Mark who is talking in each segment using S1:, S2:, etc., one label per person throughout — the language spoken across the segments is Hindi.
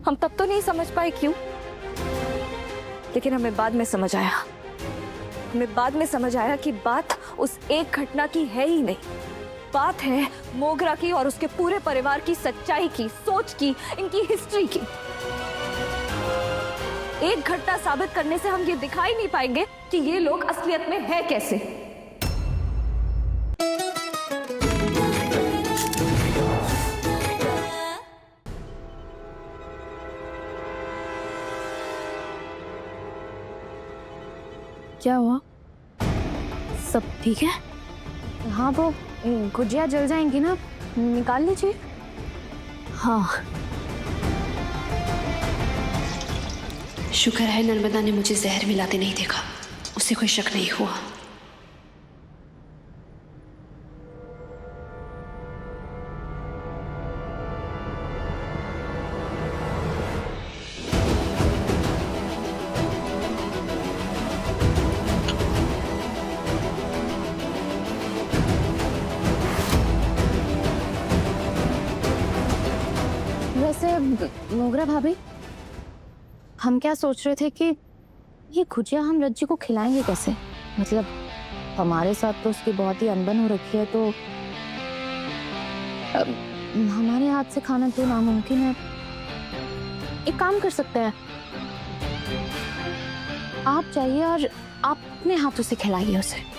S1: हम तब तो नहीं समझ पाए क्यों, लेकिन हमें बाद में समझ आया। हमें बाद में समझ आया कि बात उस एक घटना की है ही नहीं, बात है मोगरा की और उसके पूरे परिवार की सच्चाई की, सोच की, इनकी हिस्ट्री की। एक घटना साबित करने से हम ये दिखा ही नहीं पाएंगे कि ये लोग असलियत में है कैसे। क्या हुआ? सब ठीक है?
S2: हाँ, वो गुजिया जल जाएंगी ना, निकाल लीजिए।
S1: हाँ।
S3: शुक्र है नर्मदा ने मुझे जहर मिलाते नहीं देखा, उसे कोई शक नहीं हुआ।
S2: वैसे मोगरा भाभी, हम क्या सोच रहे थे कि ये गुजिया हम रज्जी को खिलाएंगे कैसे? मतलब हमारे साथ तो उसकी बहुत ही अनबन हो रखी है, तो हमारे हाथ से खाना तो नामुमकिन है। एक काम कर सकते हैं, आप जाइए और आप अपने हाथों से खिलाइए उसे।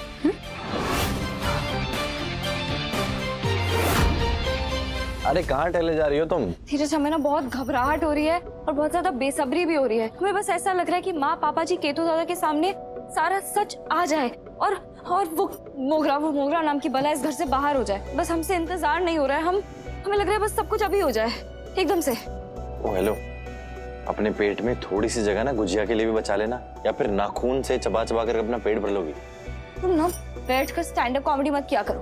S4: अरे कहाँ टहले जा रही हो तुम?
S1: धीरज, हमें ना बहुत घबराहट हो रही है और बहुत ज्यादा बेसब्री भी हो रही है। हमें बस ऐसा लग रहा है कि माँ पापा जी केतु दादा के सामने सारा सच आ जाए और वो मोगरा नाम की बला इस घर से बाहर हो जाए। बस हमसे इंतजार नहीं हो रहा है, हमें लग रहा है बस सब कुछ अभी हो जाए एकदम से।
S4: ओ हेलो, अपने पेट में थोड़ी सी जगह ना गुजिया के लिए भी बचा लेना, या फिर नाखून से चबा चबा कर अपना पेट भर लोगी।
S1: तुम ना बैठकर स्टैंड अप कॉमेडी मत किया करो।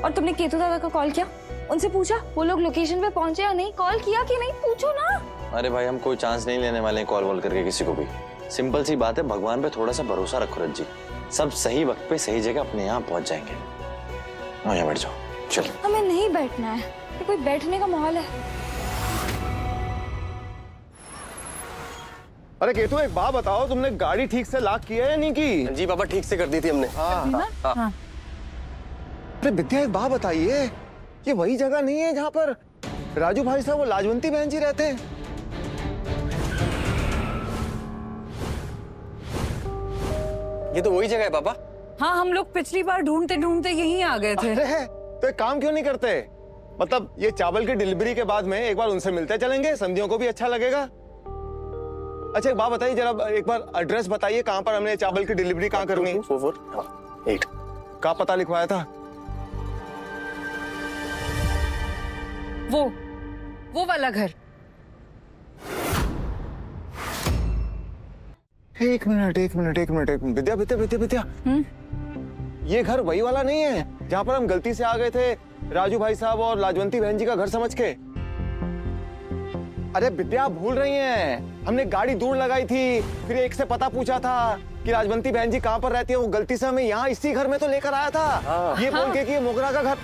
S1: और तुमने केतु दादा का कॉल किया? उनसे पूछा वो लोग लोकेशन पे पहुंचे या नहीं? कॉल किया कि नहीं? पूछो ना।
S4: अरे भाई, हम कोई चांस नहीं लेने वाले हैं कॉल वॉल करके किसी को भी। सिंपल सी बात है, भगवान पे थोड़ा सा भरोसा रखो रज्जी, सब सही वक्त पे सही जगह अपने यहाँ पहुंच जाएंगे। यहाँ बैठ जाओ, चलो।
S1: हमें नहीं बैठना है, ये कोई बैठने का माहौल है?
S5: अरे केतु, एक बात बताओ, तुमने गाड़ी ठीक से लॉक किया है या नहीं की?
S6: जी पापा, ठीक से कर दी थी हमने।
S5: हाँ। अरे विद्या, एक बात बताइए, ये वही जगह नहीं है जहाँ पर राजू भाई साहब वो लाजवंती बहन जी रहते हैं?
S6: ये तो वही जगह है पापा।
S7: हाँ, हम लोग पिछली बार ढूंढते ढूंढते यहीं आ गए थे।
S5: अरे तो एक काम क्यों नहीं करते, मतलब ये चावल की डिलीवरी के बाद में एक बार उनसे मिलते चलेंगे, संधियों को भी अच्छा लगेगा। अच्छा, एक बात बताइए जरा, एक बार एड्रेस बताइए कहाँ पर हमने चावल की डिलीवरी कहाँ करनी है?
S6: 4448
S5: कहाँ पता लिखवाया था?
S7: वो वाला घर।
S5: एक मिनट विद्या विद्या विद्या विद्या, ये घर वही वाला नहीं है जहाँ पर हम गलती से आ गए थे राजू भाई साहब और लाजवंती बहन जी का घर समझ के? अरे विद्या, आप भूल रही हैं, हमने गाड़ी दूर लगाई थी, फिर एक से पता पूछा था कि लाजवंती बहन जी कहाँ पर रहती है। वो गलती से हमें यहाँ इसी घर में तो लेकर आया था, ये बोल के कि ये मोगरा का घर।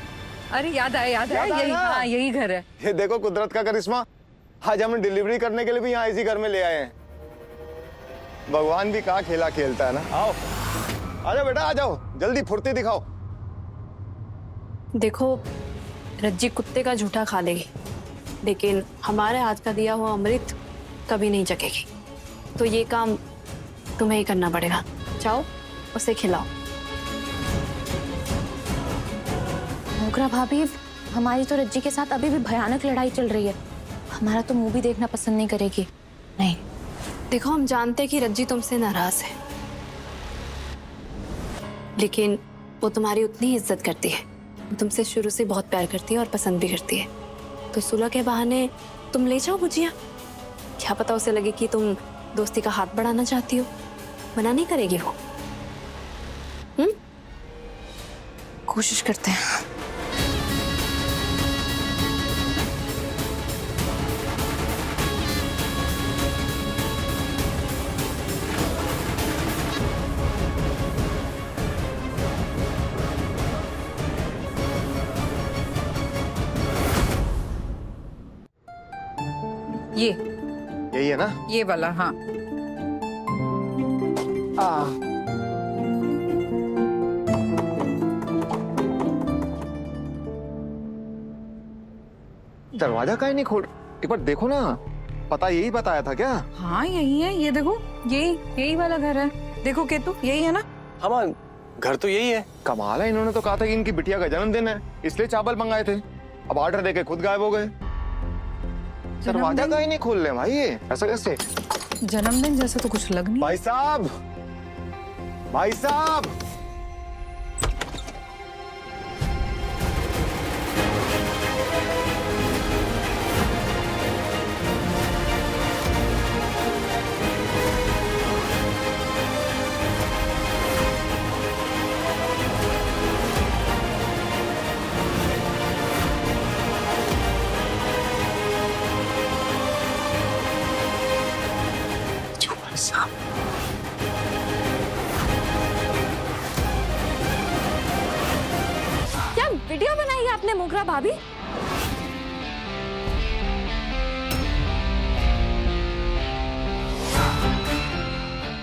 S7: अरे याद आया यही, हाँ यही घर है।
S5: ये देखो कुदरत का करिश्मा, आज हमने डिलीवरी करने के लिए भी यहाँ इसी घर में ले आए हैं। भगवान भी कहाँ खेला खेलता है ना। आओ, आजाओ बेटा, आ जाओ, जल्दी फुर्ती दिखाओ।
S3: देखो, रज्जी कुत्ते का झूठा खा लेगी, लेकिन हमारे हाथ का दिया हुआ अमृत कभी नहीं जगेगी। तो ये काम तुम्हें ही करना पड़ेगा। जाओ, उसे खिलाओ।
S2: मोगरा भाभी, हमारी तो रज्जी के साथ अभी भी भयानक लड़ाई चल रही है, हमारा तो मूवी देखना पसंद नहीं करेगी। नहीं,
S3: देखो, हम जानते हैं कि रज्जी तुमसे नाराज है, लेकिन वो तुम्हारी उतनी इज्जत करती है, तुमसे शुरू से बहुत प्यार करती है और पसंद भी करती है। तो सुलह के बहाने तुम ले जाओ गुजिया, क्या पता उसे लगे कि तुम दोस्ती का हाथ बढ़ाना चाहती हो। मना नहीं करेगी वो।
S2: कोशिश करते हैं।
S7: ये
S5: यही है ना?
S7: ये वाला, हाँ।
S5: दरवाजा काहे नहीं खोल? एक बार देखो ना, पता यही बताया था क्या?
S7: हाँ यही है, ये देखो, यही वाला घर है। देखो केतु, यही है ना?
S6: हाँ माँ, घर तो यही है।
S5: कमाल है, इन्होंने तो कहा था कि इनकी बिटिया का जन्मदिन है, इसलिए चावल मंगाए थे। अब ऑर्डर देके खुद गायब हो गए। दरवाजा काहे नहीं खोल रहे भाई, ये ऐसा कैसे?
S7: जन्मदिन जैसा तो कुछ लग नहीं।
S5: भाई साहब, भाई साहब,
S1: क्या वीडियो बनाई है आपने मोगरा भाभी?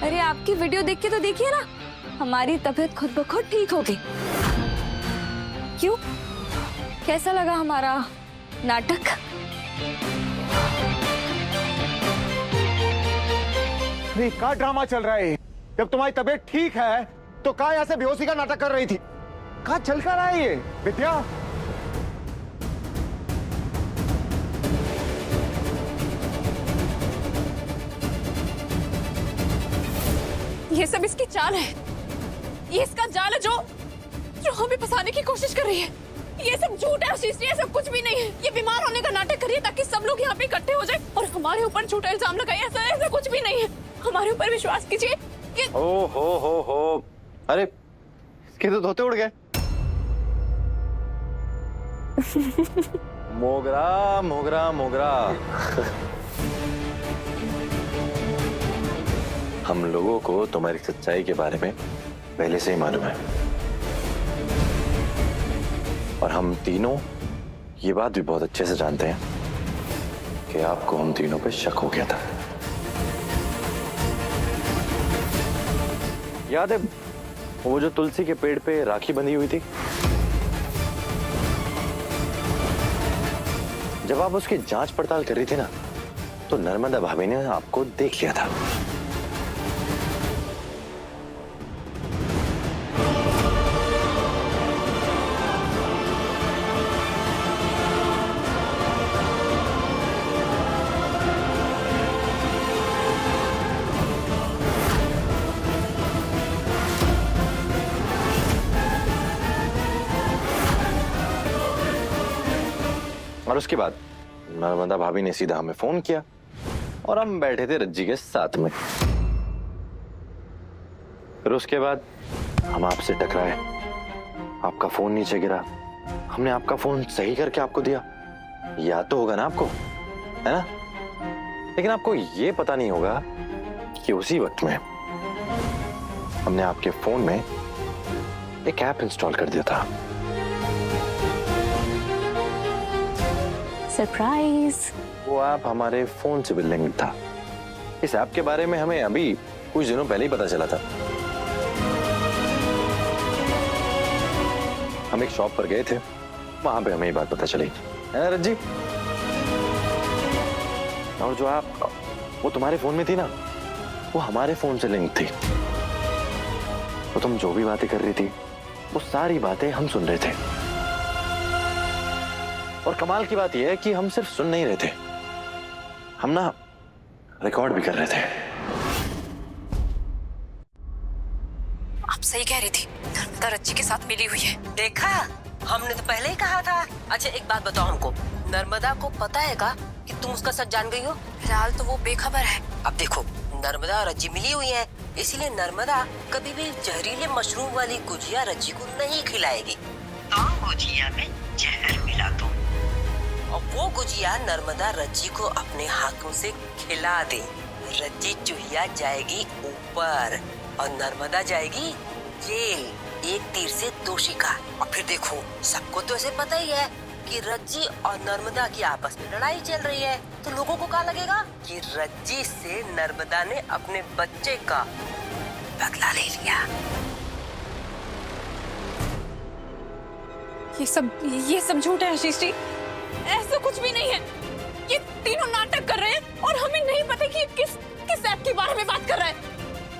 S1: अरे आपकी वीडियो देख के तो देखिए ना, हमारी तबीयत खुद ब खुद ठीक हो गई। क्यों, कैसा लगा हमारा नाटक?
S5: अरे क्या ड्रामा चल रहा है? जब तुम्हारी तबीयत ठीक है तो क्या ऐसे बेहोशी का नाटक कर रही थी? कहाँ चल कर रहा है ये विद्या?
S8: ये सब इसकी चाल है, ये इसका जाल है जो हमें फंसाने की कोशिश कर रही है। ये सब झूठ है आशीष, ये सब कुछ भी नहीं है। ये बीमार होने का नाटक करिए ताकि सब लोग यहाँ पे इकट्ठे हो जाए और हमारे ऊपर झूठा इल्जाम लगाए। ऐसा कुछ भी नहीं है, हमारे ऊपर विश्वास कीजिए।
S4: ओ हो, अरे इसके तो धोते उड़ गए। मोगरा मोगरा मोगरा। हम लोगों को तुम्हारी सच्चाई के बारे में पहले से ही मालूम है, और हम तीनों ये बात भी बहुत अच्छे से जानते हैं कि आपको हम तीनों पे शक हो गया था। याद है वो जो तुलसी के पेड़ पे राखी बंधी हुई थी? जब आप उसकी जांच पड़ताल कर रही थी ना, तो नर्मदा भाभी ने आपको देख लिया था। और उसके बाद नर्मदा भाभी ने सीधा हमें फोन किया और हम बैठे थे रज्जी के साथ में। फिर उसके बाद हम आपसे टकराए, आपका फोन नीचे गिरा, हमने आपका फोन सही करके आपको दिया। याद तो होगा ना आपको, है ना? लेकिन आपको ये पता नहीं होगा कि उसी वक्त में हमने आपके फोन में एक ऐप इंस्टॉल कर दिया था।
S3: सरप्राइज।
S4: वो ऐप हमारे फोन से भी लिंक था। इस ऐप के बारे में हमें अभी कुछ दिनों पहले ही पता चला था। हम एक शॉप पर गए थे, वहां पे हमें ये बात पता चली, है ना रज्जी? और जो ऐप वो तुम्हारे फोन में थी ना, वो हमारे फोन से लिंक थी। तो तुम जो भी बातें कर रही थी, वो सारी बातें हम सुन रहे थे। और कमाल की बात यह है कि हम सिर्फ सुन नहीं रहे थे, हम ना रिकॉर्ड भी कर रहे थे।
S8: आप सही कह रही थी, नर्मदा रज्जी के साथ मिली हुई है।
S9: देखा, हमने तो पहले ही कहा था। अच्छा एक बात बताओ हमको, नर्मदा को पता है का कि तुम उसका सच जान गई हो?
S8: फिलहाल तो वो बेखबर है।
S9: अब देखो, नर्मदा और रज्जी मिली हुई है, इसीलिए नर्मदा कभी भी जहरीले मशरूम वाली गुजिया रज्जी को नहीं खिलाएगी। तो गुजिया में जहर मिला दो और वो गुजिया नर्मदा रज्जी को अपने हाथों से खिला दे। रज्जी चुहिया जाएगी ऊपर और नर्मदा जाएगी जेल। एक तीर से दो शिकार। और फिर देखो, सबको तो ऐसे पता ही है कि रज्जी और नर्मदा की आपस में लड़ाई चल रही है। तो लोगों को क्या लगेगा कि रज्जी से नर्मदा ने अपने बच्चे का बदला ले लिया।
S8: ये सब झूठ है आशीष जी, ऐसा कुछ भी नहीं है। ये तीनों नाटक कर रहे हैं और हमें नहीं पता कि किस ऐप के बारे में बात कर रहा है।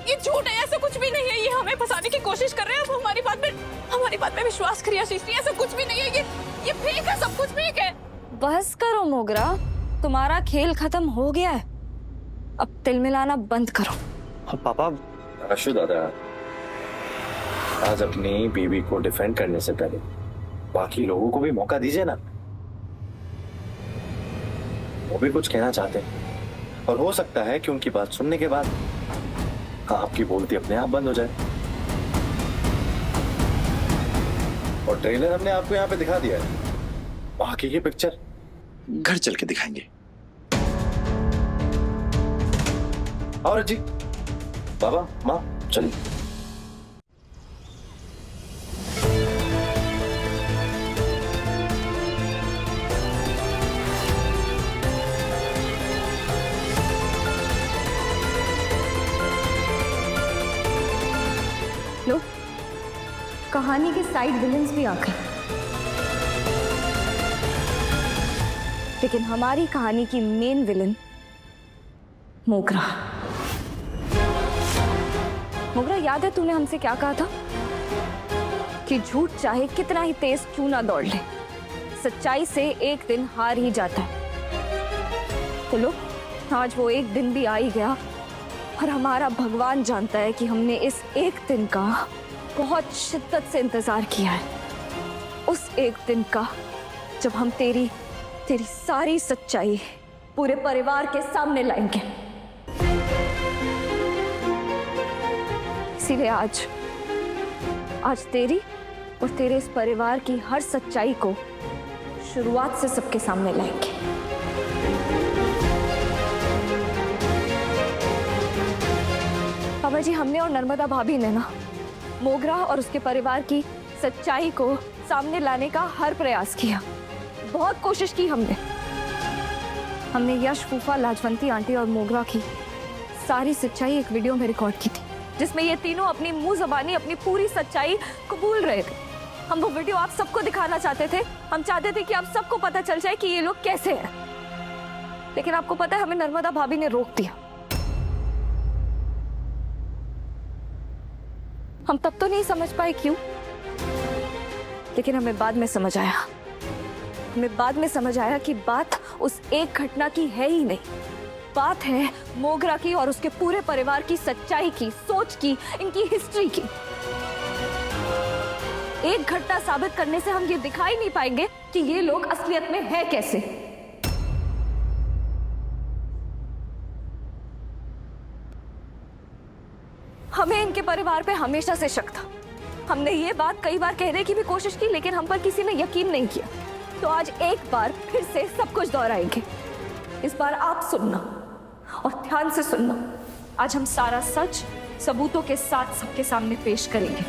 S8: ये झूठ है, ऐसा कुछ भी नहीं है। ये हमें फंसाने की कोशिश कर रहे हैं। आप हमारी बात में विश्वास करिए आशीष जी, ऐसा कुछ भी नहीं है। ये फेक है, सब कुछ फेक है।
S1: बस करो मोगरा, तुम्हारा खेल खत्म हो गया है। अब तिल मिलाना बंद करो।
S4: पापा,
S6: अशु दादा, आज अपनी बीवी को डिफेंड करने से पहले बाकी लोगों को भी मौका दीजिए ना। वो भी कुछ कहना चाहते हैं और हो सकता है कि उनकी बात सुनने के बाद आपकी बोलती अपने आप बंद हो जाए। और ट्रेलर हमने आपको यहाँ पे दिखा दिया है, बाकी की पिक्चर
S4: घर चल के दिखाएंगे।
S6: और जी, बाबा माँ चलिए।
S1: लो, कहानी के साइड विलेंस भी आ गए, लेकिन हमारी कहानी की मेन विलन मोगरा। मोगरा, याद है तूने हमसे क्या कहा था कि झूठ चाहे कितना ही तेज क्यों ना दौड़ ले, सच्चाई से एक दिन हार ही जाता है। तो लो, आज वो एक दिन भी आ ही गया और हमारा भगवान जानता है कि हमने इस एक दिन का बहुत शिद्दत से इंतजार किया है। उस एक दिन का जब हम तेरी सारी सच्चाई पूरे परिवार के सामने लाएंगे। इसीलिए आज तेरी और तेरे इस परिवार की हर सच्चाई को शुरुआत से सबके सामने लाएंगे। पापा जी, हमने और नर्मदा भाभी ने ना मोगरा और उसके परिवार की सच्चाई को सामने लाने का हर प्रयास किया। बहुत कोशिश की हमने यश, फूफा, लाजवंती आंटी और मोगरा की सारी सच्चाई एक वीडियो में रिकॉर्ड की थी, जिसमें ये तीनों अपनी मुंह ज़बानी अपनी पूरी सच्चाई कबूल रहे थे। हम वो वीडियो आप सबको दिखाना चाहते थे। हम चाहते थे कि आप सबको पता चल जाए कि ये लोग कैसे हैं। लेकिन आपको पता है, हमें नर्मदा भाभी ने रोक दिया। हम तब तो नहीं समझ पाए क्यों, लेकिन हमें बाद में समझ आया कि बात उस एक घटना की है ही नहीं। बात है मोगरा की और उसके पूरे परिवार की सच्चाई की, सोच की, इनकी हिस्ट्री की। एक घटना साबित करने से हम ये दिखा ही नहीं पाएंगे कि ये लोग असलियत में है कैसे। हमें इनके परिवार पे हमेशा से शक था। हमने ये बात कई बार कहने की भी कोशिश की, लेकिन हम पर किसी ने यकीन नहीं किया। तो आज एक बार फिर से सब कुछ दोहराएंगे। इस बार आप सुनना और ध्यान से सुनना। आज हम सारा सच सबूतों के साथ सबके सामने पेश करेंगे।